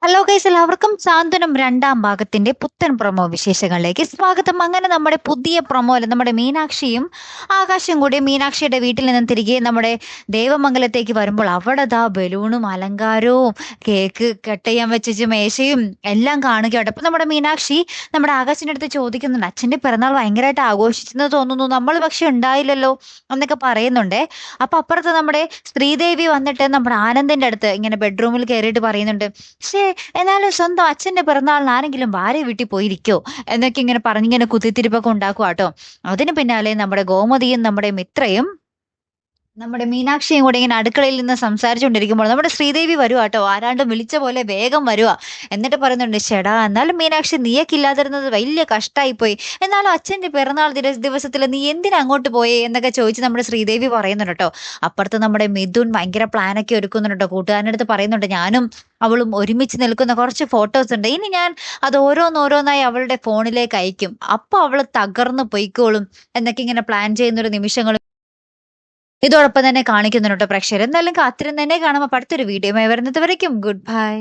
Hello guys, എല്ലാവർക്കും സാന്ത്വനം രണ്ടാം ഭാഗത്തിന്റെ പുത്തൻ പ്രൊമോ വിശേഷങ്ങളിലേക്ക് സ്വാഗതം. അങ്ങനെ നമ്മുടെ പുതിയ പ്രൊമോയില് നമ്മുടെ മീനാക്ഷിയും ആകാശം കൂടി മീനാക്ഷിയുടെ വീട്ടിൽ നിന്നും തിരികെ നമ്മുടെ ദേവമംഗലത്തേക്ക് വരുമ്പോൾ അവിടെ ദാ ബലൂണും അലങ്കാരവും കേക്ക് കട്ട് ചെയ്യാൻ വെച്ച മേശയും എല്ലാം കാണുകയാണ്. അപ്പൊ നമ്മുടെ മീനാക്ഷി നമ്മുടെ ആകാശിന്റെ അടുത്ത് ചോദിക്കുന്നുണ്ട്, അച്ഛന്റെ പിറന്നാൾ ഭയങ്കരമായിട്ട് ആഘോഷിച്ചെന്ന് തോന്നുന്നു, നമ്മൾ പക്ഷെ ഉണ്ടായില്ലല്ലോ എന്നൊക്കെ പറയുന്നുണ്ടേ. അപ്പൊ അപ്പുറത്ത് നമ്മുടെ ശ്രീദേവി വന്നിട്ട് നമ്മുടെ ആനന്ദിന്റെ അടുത്ത് ഇങ്ങനെ ബെഡ്റൂമിൽ കയറിയിട്ട് പറയുന്നുണ്ട്, പക്ഷേ എന്നാലും സ്വന്തം അച്ഛന്റെ പിറന്നാളിന് ആരെങ്കിലും ഭാര്യ വീട്ടിൽ പോയിരിക്കോ എന്നൊക്കെ ഇങ്ങനെ പറഞ്ഞിങ്ങനെ കുത്തിത്തിരിപ്പൊക്കെ ഉണ്ടാക്കുക കേട്ടോ. അതിന് പിന്നാലെ നമ്മുടെ ഗോമതിയും നമ്മുടെ മിത്രയും നമ്മുടെ മീനാക്ഷിയും കൂടെ ഇങ്ങനെ അടുക്കളയിൽ നിന്ന് സംസാരിച്ചുകൊണ്ടിരിക്കുമ്പോൾ നമ്മുടെ ശ്രീദേവി വരുവാ കേട്ടോ, ആരാണ്ട് വിളിച്ച പോലെ വേഗം വരുവാ. എന്നിട്ട് പറയുന്നുണ്ട്, ചേടാ എന്നാലും മീനാക്ഷി നീയൊക്കെ ഇല്ലാതിരുന്നത് വലിയ കഷ്ടമായി പോയി, എന്നാലും അച്ഛന്റെ പിറന്നാൾ ദിവസത്തിൽ നീ എന്തിനാ അങ്ങോട്ട് പോയേ എന്നൊക്കെ ചോദിച്ച് നമ്മുടെ ശ്രീദേവി പറയുന്നുണ്ട് കേട്ടോ. അപ്പുറത്ത് നമ്മുടെ മിഥുൻ ഭയങ്കര പ്ലാനൊക്കെ ഒരുക്കുന്നുണ്ട് കേട്ടോ. കൂട്ടുകാരൻ്റെ അടുത്ത് പറയുന്നുണ്ട്, ഞാനും അവളും ഒരുമിച്ച് നിൽക്കുന്ന കുറച്ച് ഫോട്ടോസ് ഉണ്ട്, ഇനി ഞാൻ അത് ഓരോന്നോരോന്നായി അവളുടെ ഫോണിലേക്ക് അയക്കും, അപ്പൊ അവള് തകർന്നു പൊയ്ക്കോളും എന്നൊക്കെ ഇങ്ങനെ പ്ലാൻ ചെയ്യുന്നൊരു നിമിഷങ്ങൾ ഇതോടൊപ്പം തന്നെ കാണിക്കുന്നുണ്ട് പ്രേക്ഷകർ. എന്തായാലും കാത്തിരുന്ന് തന്നെ കാണുമ്പോൾ അടുത്തൊരു വീഡിയോ വരുന്നത് വരയ്ക്കും ഗുഡ് ബൈ.